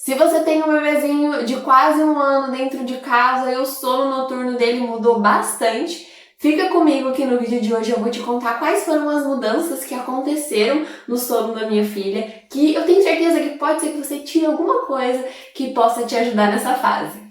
Se você tem um bebezinho de quase um ano dentro de casa e o sono noturno dele mudou bastante, fica comigo aqui no vídeo de hoje. Eu vou te contar quais foram as mudanças que aconteceram no sono da minha filha, que eu tenho certeza que pode ser que você tire alguma coisa que possa te ajudar nessa fase.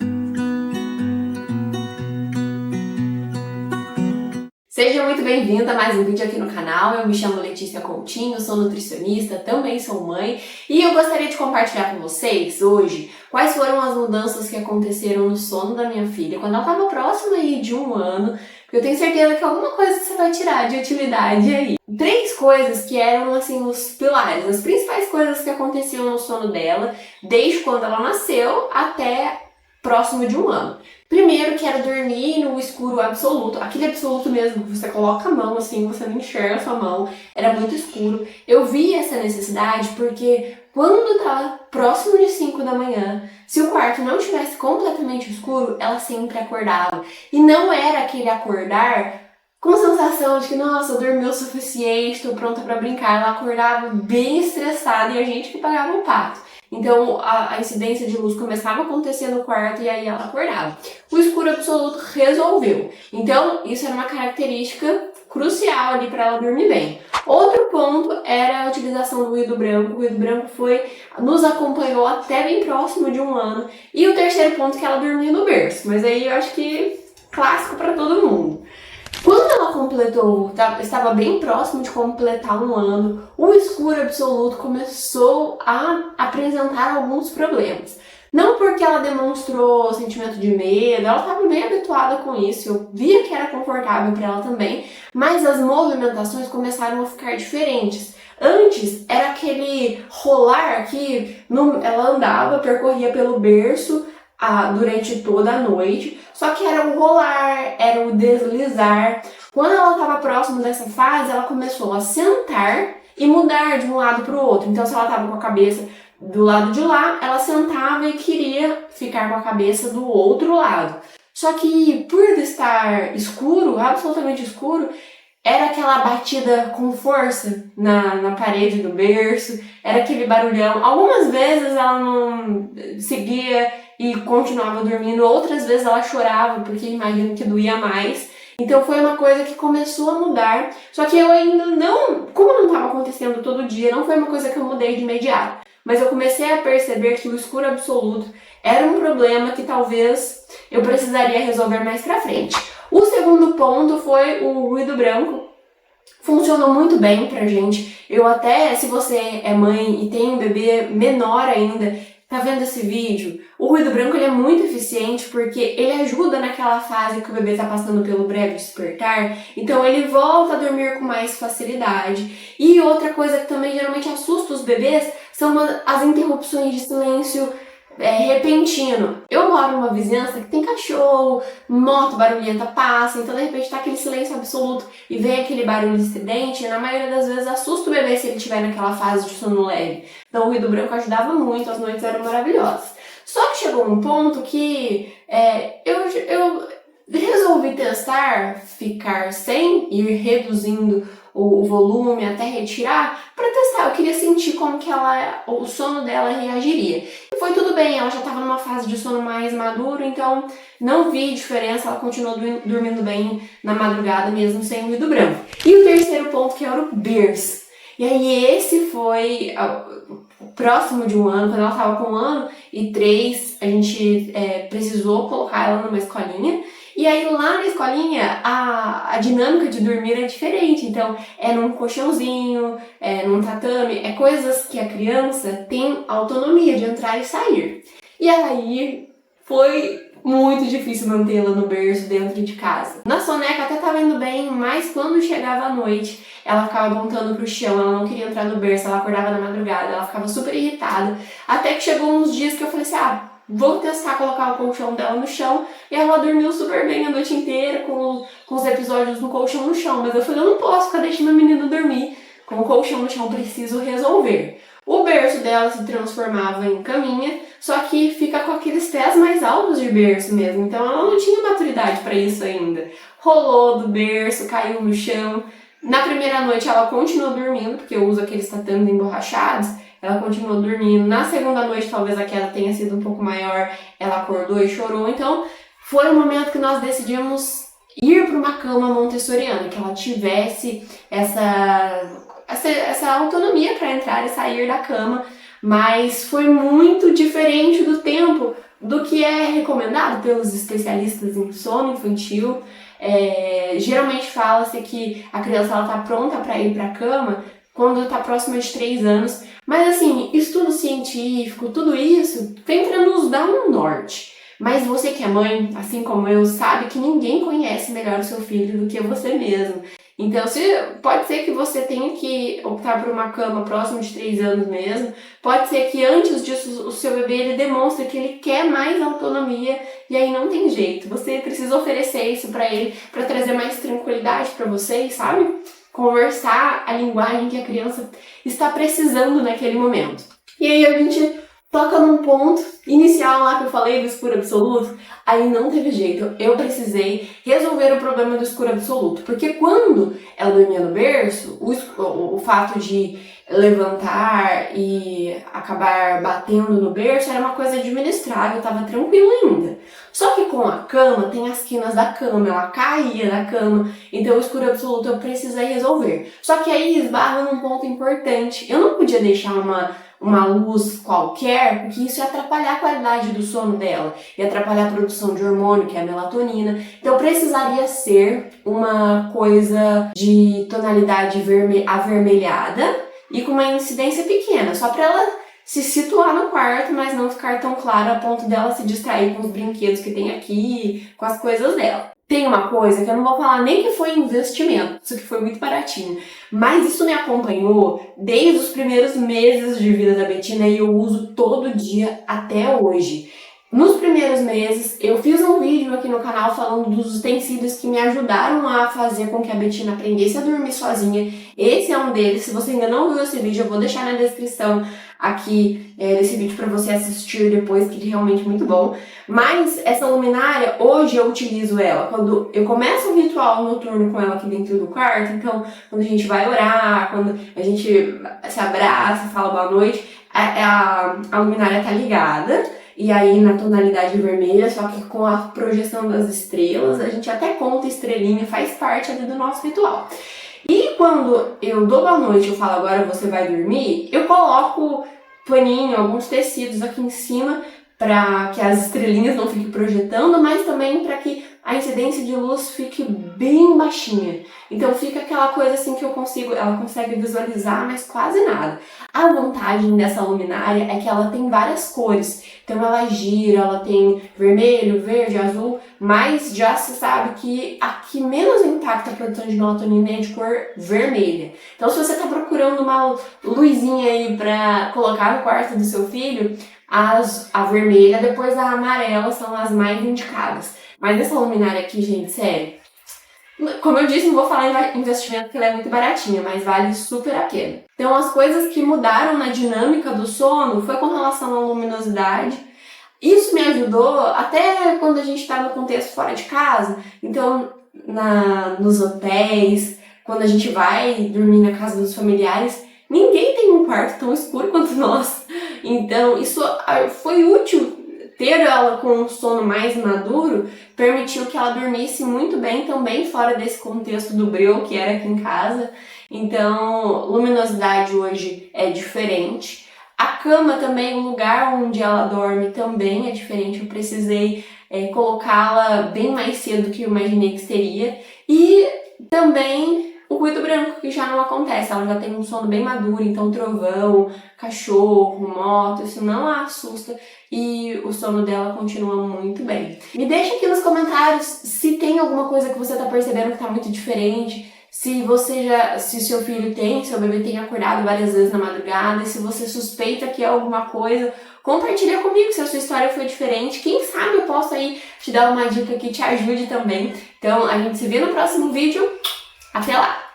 Seja muito bem-vinda a mais um vídeo aqui no canal. Eu me chamo Letícia Coutinho, sou nutricionista, também sou mãe e eu gostaria de compartilhar com vocês hoje quais foram as mudanças que aconteceram no sono da minha filha quando ela estava próxima aí de um ano, porque eu tenho certeza que alguma coisa você vai tirar de utilidade aí. 3 coisas que eram assim os pilares, as principais coisas que aconteciam no sono dela desde quando ela nasceu até próximo de um ano. Primeiro, que era dormir no escuro absoluto, aquele absoluto mesmo, que você coloca a mão assim, você não enxerga a sua mão, era muito escuro. Eu vi essa necessidade porque quando estava próximo de 5 da manhã, se o quarto não estivesse completamente escuro, ela sempre acordava. E não era aquele acordar com sensação de que, nossa, eu dormi o suficiente, estou pronta para brincar. Ela acordava bem estressada e a gente que pagava o pato. Então a incidência de luz começava a acontecer no quarto e aí ela acordava. O escuro absoluto resolveu. Então isso era uma característica crucial ali para ela dormir bem. Outro ponto era a utilização do ruído branco. O ruído branco nos acompanhou até bem próximo de um ano. E o terceiro ponto é que ela dormia no berço. Mas aí eu acho que clássico para todo mundo. Quando ela estava bem próximo de completar um ano, o escuro absoluto começou a apresentar alguns problemas. Não porque ela demonstrou sentimento de medo, ela estava bem habituada com isso, eu via que era confortável para ela também, mas as movimentações começaram a ficar diferentes. Antes era aquele rolar que ela andava, percorria pelo berço, durante toda a noite, só que era o rolar, era o deslizar. Quando ela estava próximo dessa fase, ela começou a sentar e mudar de um lado para o outro. Então, se ela estava com a cabeça do lado de lá, ela sentava e queria ficar com a cabeça do outro lado. Só que por estar escuro, absolutamente escuro, era aquela batida com força na parede do berço, era aquele barulhão. Algumas vezes ela não seguia e continuava dormindo, outras vezes ela chorava porque imagino que doía mais. Então foi uma coisa que começou a mudar, só que eu ainda não, como não estava acontecendo todo dia, não foi uma coisa que eu mudei de imediato. Mas eu comecei a perceber que o escuro absoluto era um problema que talvez eu precisaria resolver mais pra frente. O segundo ponto foi o ruído branco. Funcionou muito bem pra gente. Eu até, se você é mãe e tem um bebê menor ainda, tá vendo esse vídeo? O ruído branco ele é muito eficiente porque ele ajuda naquela fase que o bebê tá passando pelo breve despertar, então ele volta a dormir com mais facilidade. E outra coisa que também geralmente assusta os bebês são as interrupções de silêncio repentino. Eu moro numa vizinhança que tem cachorro, moto barulhenta passa, então de repente tá aquele silêncio absoluto e vem aquele barulho estridente, e na maioria das vezes assusta o bebê se ele estiver naquela fase de sono leve. Então o ruído branco ajudava muito, as noites eram maravilhosas. Só que chegou um ponto que eu resolvi testar ficar sem, ir reduzindo o volume até retirar para testar. Eu queria sentir como que o sono dela reagiria. E foi tudo bem, ela já estava numa fase de sono mais maduro, então não vi diferença, ela continuou dormindo bem na madrugada mesmo sem ruído branco. E o terceiro ponto que era o berço. E aí esse foi próximo de um ano, quando ela estava com 1 ano e 3, a gente precisou colocar ela numa escolinha. E aí lá na escolinha a dinâmica de dormir é diferente, então é num colchãozinho, num tatame, coisas que a criança tem autonomia de entrar e sair. E aí foi muito difícil mantê-la no berço dentro de casa. Na soneca até tava indo bem, mas quando chegava a noite, ela ficava apontando pro chão, ela não queria entrar no berço, ela acordava na madrugada, ela ficava super irritada. Até que chegou uns dias que eu falei assim, vou testar colocar o colchão dela no chão, e ela dormiu super bem a noite inteira com os episódios no colchão no chão, mas eu falei, eu não posso ficar deixando a menina dormir com o colchão no chão, preciso resolver. O berço dela se transformava em caminha, só que fica com aqueles pés mais altos de berço mesmo, então ela não tinha maturidade para isso ainda. Rolou do berço, caiu no chão. Na primeira noite ela continuou dormindo, porque eu uso aqueles tatames emborrachados, ela continuou dormindo. Na segunda noite, talvez a queda tenha sido um pouco maior, ela acordou e chorou. Então, foi o momento que nós decidimos ir para uma cama montessoriana, que ela tivesse essa autonomia para entrar e sair da cama, mas foi muito diferente do tempo do que é recomendado pelos especialistas em sono infantil. Geralmente fala-se que a criança está pronta para ir para a cama quando está próxima de 3 anos, mas assim, estudo científico, tudo isso vem para nos dar um norte. Mas você que é mãe, assim como eu, sabe que ninguém conhece melhor o seu filho do que você mesmo. Então, pode ser que você tenha que optar por uma cama próximo de 3 anos mesmo. Pode ser que antes disso o seu bebê ele demonstre que ele quer mais autonomia e aí não tem jeito. Você precisa oferecer isso para ele, para trazer mais tranquilidade para vocês, sabe? Conversar a linguagem que a criança está precisando naquele momento. E aí a gente toca num ponto inicial lá que eu falei do escuro absoluto, aí não teve jeito, eu precisei resolver o problema do escuro absoluto, porque quando ela dormia no berço, o fato de levantar e acabar batendo no berço era uma coisa administrável, eu tava tranquila ainda. Só que com a cama, tem as quinas da cama, ela caía da cama, então o escuro absoluto eu precisei resolver. Só que aí esbarra num ponto importante, eu não podia deixar uma luz qualquer, porque isso ia atrapalhar a qualidade do sono dela, ia atrapalhar a produção de hormônio, que é a melatonina. Então precisaria ser uma coisa de tonalidade avermelhada e com uma incidência pequena, só para ela se situar no quarto, mas não ficar tão clara a ponto dela se distrair com os brinquedos que tem aqui, com as coisas dela. Tem uma coisa que eu não vou falar nem que foi investimento, isso que foi muito baratinho, mas isso me acompanhou desde os primeiros meses de vida da Betina e eu uso todo dia até hoje. Nos primeiros meses, eu fiz um vídeo aqui no canal falando dos utensílios que me ajudaram a fazer com que a Betina aprendesse a dormir sozinha. Esse é um deles. Se você ainda não viu esse vídeo, eu vou deixar na descrição aqui desse vídeo para você assistir depois, que é realmente muito bom. Mas essa luminária, hoje eu utilizo ela quando eu começo um ritual noturno com ela aqui dentro do quarto. Então, quando a gente vai orar, quando a gente se abraça, fala boa noite, a luminária tá ligada. E aí na tonalidade vermelha, só que com a projeção das estrelas, a gente até conta estrelinha, faz parte ali do nosso ritual. E quando eu dou boa noite, eu falo agora você vai dormir, eu coloco paninho, alguns tecidos aqui em cima para que as estrelinhas não fiquem projetando, mas também para que a incidência de luz fique bem baixinha. Então fica aquela coisa assim que ela consegue visualizar, mas quase nada. A vantagem dessa luminária é que ela tem várias cores. Então ela gira, ela tem vermelho, verde, azul, mas já se sabe que a que menos impacta a produção de melatonina é de cor vermelha. Então se você está procurando uma luzinha aí para colocar no quarto do seu filho, a vermelha, depois a amarela são as mais indicadas. Mas essa luminária aqui, gente, sério, como eu disse, não vou falar em investimento porque ela é muito baratinha, mas vale super a pena. Então as coisas que mudaram na dinâmica do sono foi com relação à luminosidade. Isso me ajudou até quando a gente está no contexto fora de casa. Então nos hotéis, quando a gente vai dormir na casa dos familiares, ninguém tem um quarto tão escuro quanto nós. Então isso foi útil. Ter ela com um sono mais maduro permitiu que ela dormisse muito bem também fora desse contexto do breu que era aqui em casa. Então, luminosidade hoje é diferente. A cama também, o lugar onde ela dorme também é diferente. Eu precisei colocá-la bem mais cedo do que eu imaginei que seria. E também o ruído branco, que já não acontece, ela já tem um sono bem maduro, então trovão, cachorro, moto, isso não a assusta e o sono dela continua muito bem. Me deixa aqui nos comentários se tem alguma coisa que você tá percebendo que tá muito diferente, se o seu filho seu bebê tem acordado várias vezes na madrugada, e se você suspeita que é alguma coisa, compartilha comigo se a sua história foi diferente. Quem sabe eu posso aí te dar uma dica que te ajude também. Então a gente se vê no próximo vídeo. Até lá!